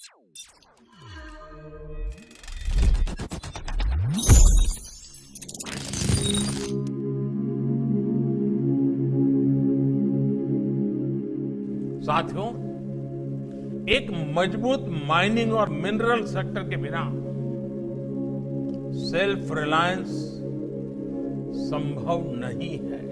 साथियों, एक मजबूत माइनिंग और मिनरल सेक्टर के बिना सेल्फ रिलायंस संभव नहीं है।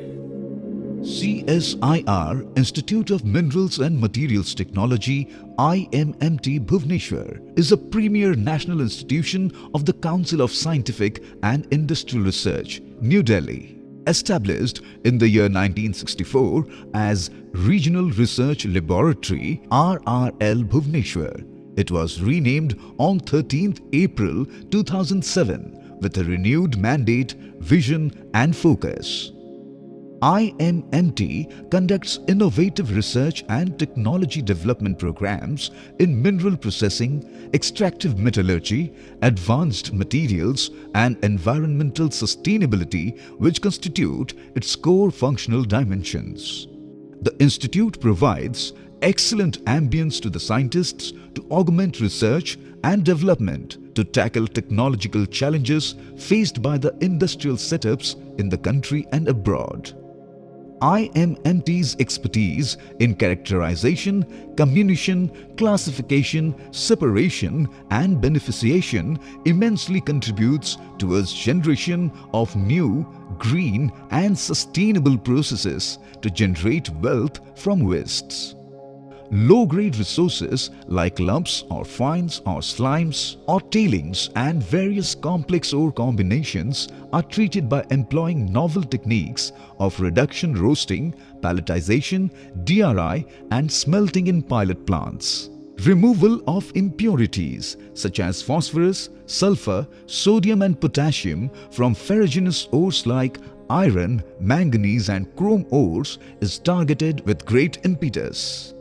CSIR, Institute of Minerals and Materials Technology, IMMT Bhubaneswar, is a premier national institution of the Council of Scientific and Industrial Research, New Delhi. Established in the year 1964 as Regional Research Laboratory RRL Bhubaneswar, it was renamed on 13th April 2007 with a renewed mandate, vision and focus. IMMT conducts innovative research and technology development programs in mineral processing, extractive metallurgy, advanced materials and environmental sustainability, which constitute its core functional dimensions. The institute provides excellent ambience to the scientists to augment research and development to tackle technological challenges faced by the industrial setups in the country and abroad. IMMT's expertise in characterization, comminution, classification, separation and beneficiation immensely contributes towards generation of new, green and sustainable processes to generate wealth from wastes. Low-grade resources like lumps or fines or slimes or tailings and various complex ore combinations are treated by employing novel techniques of reduction roasting, pelletization, DRI and smelting in pilot plants. Removal of impurities such as phosphorus, sulfur, sodium and potassium from ferruginous ores like iron, manganese and chrome ores is targeted with great impetus.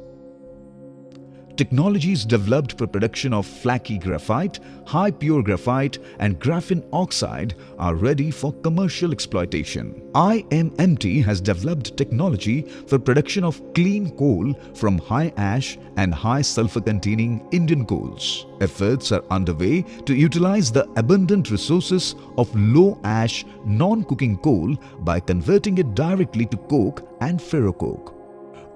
Technologies developed for production of flaky graphite, high pure graphite and graphene oxide are ready for commercial exploitation. IMMT has developed technology for production of clean coal from high ash and high sulfur containing Indian coals. Efforts are underway to utilize the abundant resources of low ash non-cooking coal by converting it directly to coke and ferrocoke.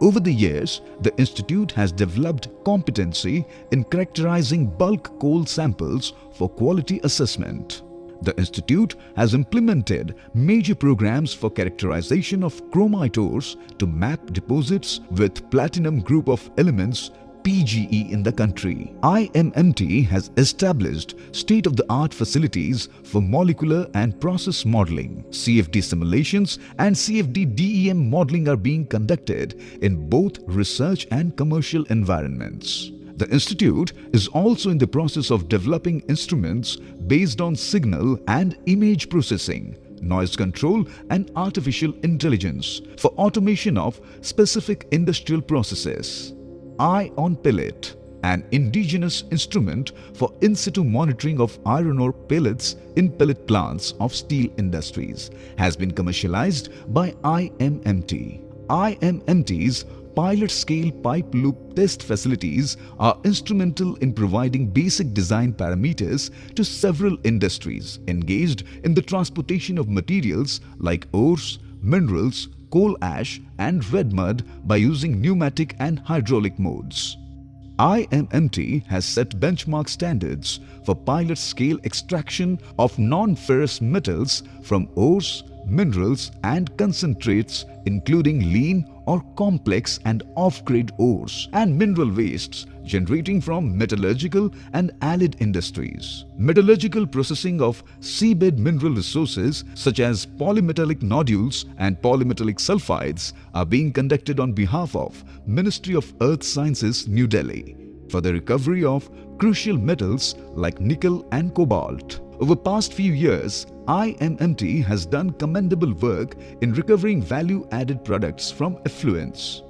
Over the years, the institute has developed competency in characterizing bulk coal samples for quality assessment. The institute has implemented major programs for characterization of chromite ores to map deposits with platinum group of elements PGE in the country. IMMT has established state-of-the-art facilities for molecular and process modeling. CFD simulations and CFD DEM modeling are being conducted in both research and commercial environments. The institute is also in the process of developing instruments based on signal and image processing, noise control and artificial intelligence for automation of specific industrial processes. Eye-on Pellet, an indigenous instrument for in-situ monitoring of iron ore pellets in pellet plants of steel industries, has been commercialized by IMMT. IMMT's pilot-scale pipe loop test facilities are instrumental in providing basic design parameters to several industries engaged in the transportation of materials like ores, minerals, coal ash and red mud by using pneumatic and hydraulic modes. IMMT has set benchmark standards for pilot-scale extraction of non-ferrous metals from ores, minerals and concentrates including lean or complex and off-grade ores and mineral wastes generating from metallurgical and allied industries. Metallurgical processing of seabed mineral resources such as polymetallic nodules and polymetallic sulfides are being conducted on behalf of Ministry of Earth Sciences, New Delhi, for the recovery of crucial metals like nickel and cobalt. Over past few years, IMMT has done commendable work in recovering value-added products from effluents.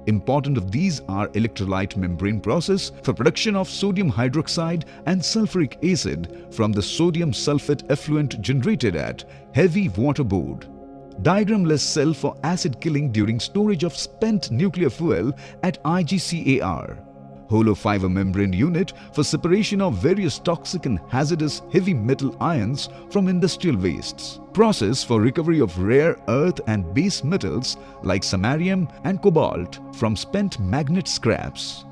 Important of these are electrolyte membrane process for production of sodium hydroxide and sulfuric acid from the sodium sulfate effluent generated at heavy water board. Diagramless cell for acid killing during storage of spent nuclear fuel at IGCAR. hollow fiber membrane unit for separation of various toxic and hazardous heavy metal ions from industrial wastes. Process for recovery of rare earth and base metals like samarium and cobalt from spent magnet scraps.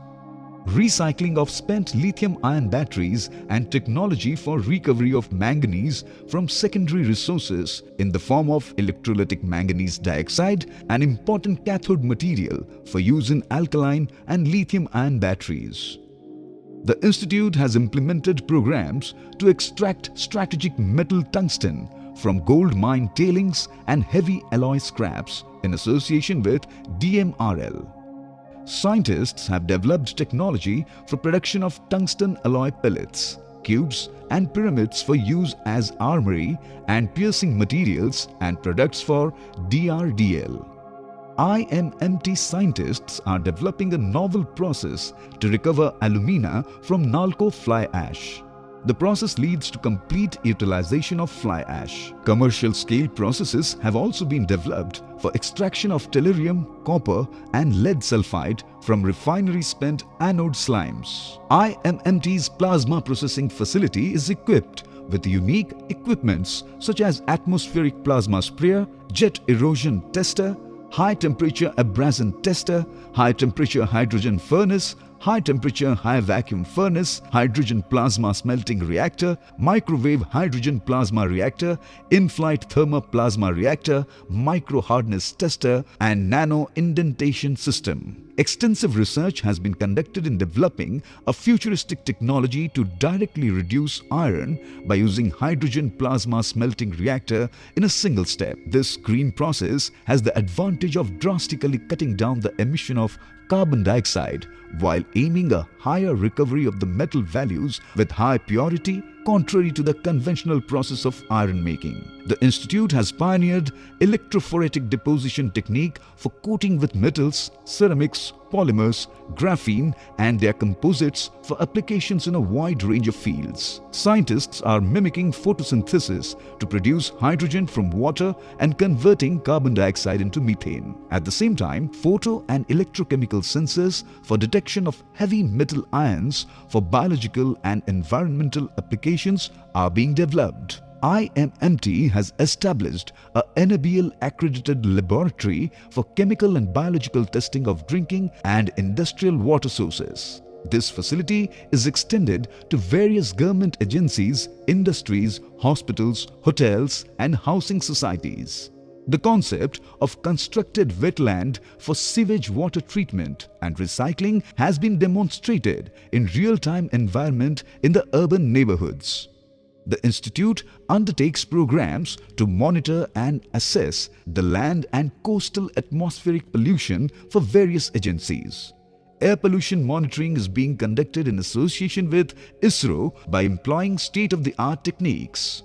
Recycling of spent lithium-ion batteries and technology for recovery of manganese from secondary resources in the form of electrolytic manganese dioxide, an important cathode material for use in alkaline and lithium-ion batteries. The institute has implemented programs to extract strategic metal tungsten from gold mine tailings and heavy alloy scraps in association with DMRL. Scientists have developed technology for production of tungsten alloy pellets, cubes and pyramids for use as armory and piercing materials and products for DRDL. IMMT scientists are developing a novel process to recover alumina from Nalco fly ash. The process leads to complete utilization of fly ash. Commercial scale processes have also been developed for extraction of tellurium, copper and lead sulfide from refinery spent anode slimes. IMMT's plasma processing facility is equipped with unique equipments such as atmospheric plasma sprayer, jet erosion tester, high temperature abrasion tester, high temperature hydrogen furnace, high temperature high vacuum furnace, hydrogen plasma smelting reactor, microwave hydrogen plasma reactor, in-flight thermoplasma reactor, micro hardness tester and nano indentation system. Extensive research has been conducted in developing a futuristic technology to directly reduce iron by using hydrogen plasma smelting reactor in a single step. This green process has the advantage of drastically cutting down the emission of carbon dioxide while aiming a higher recovery of the metal values with high purity, contrary to the conventional process of iron making. The institute has pioneered electrophoretic deposition technique for coating with metals, ceramics, polymers, graphene and their composites for applications in a wide range of fields. Scientists are mimicking photosynthesis to produce hydrogen from water and converting carbon dioxide into methane. At the same time, photo and electrochemical sensors for detection of heavy metal ions for biological and environmental applications are being developed. IMMT has established a NABL accredited laboratory for chemical and biological testing of drinking and industrial water sources. This facility is extended to various government agencies, industries, hospitals, hotels and housing societies. The concept of constructed wetland for sewage water treatment and recycling has been demonstrated in real-time environment in the urban neighborhoods. The institute undertakes programs to monitor and assess the land and coastal atmospheric pollution for various agencies. Air pollution monitoring is being conducted in association with ISRO by employing state-of-the-art techniques.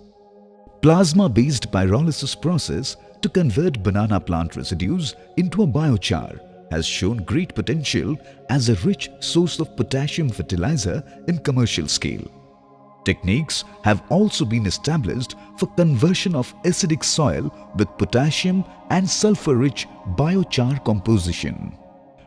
Plasma-based pyrolysis process to convert banana plant residues into a biochar has shown great potential as a rich source of potassium fertilizer in commercial scale. Techniques have also been established for conversion of acidic soil with potassium and sulfur-rich biochar composition.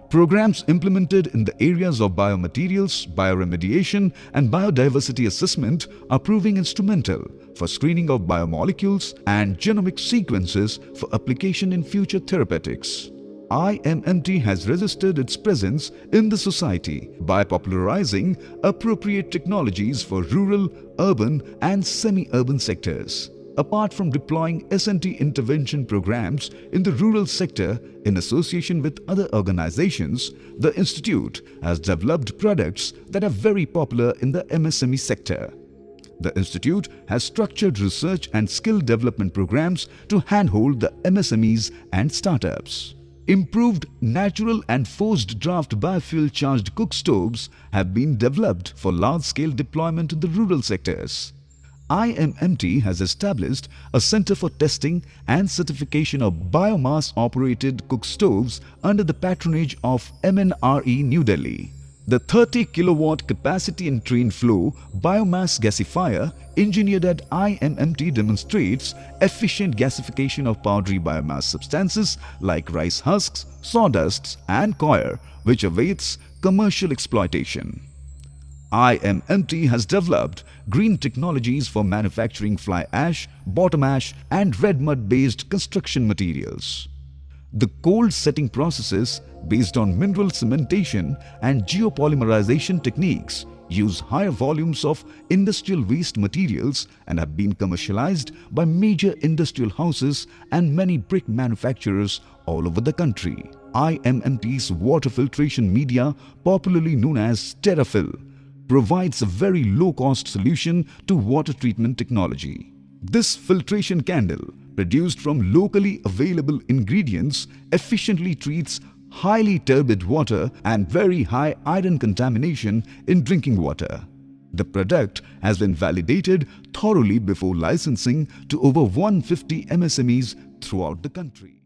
Programs implemented in the areas of biomaterials, bioremediation and biodiversity assessment are proving instrumental for screening of biomolecules and genomic sequences for application in future therapeutics. IMMT has registered its presence in the society by popularizing appropriate technologies for rural, urban and semi-urban sectors. Apart from deploying S&T intervention programs in the rural sector in association with other organizations, the institute has developed products that are very popular in the MSME sector. The institute has structured research and skill development programs to handhold the MSMEs and startups. Improved natural and forced draft biofuel charged cook stoves have been developed for large-scale deployment in the rural sectors. IMMT has established a center for testing and certification of biomass-operated cook stoves under the patronage of MNRE New Delhi. The 30 kilowatt capacity and train flow biomass gasifier engineered at IMMT demonstrates efficient gasification of powdery biomass substances like rice husks, sawdusts and coir, which awaits commercial exploitation. IMMT has developed green technologies for manufacturing fly ash, bottom ash and red mud based construction materials. The cold setting processes based on mineral cementation and geopolymerization techniques use higher volumes of industrial waste materials and have been commercialized by major industrial houses and many brick manufacturers all over the country. IMMT's water filtration media, popularly known as Terrafill, provides a very low-cost solution to water treatment technology. This filtration candle, produced from locally available ingredients, efficiently treats highly turbid water and very high iron contamination in drinking water. The product has been validated thoroughly before licensing to over 150 MSMEs throughout the country.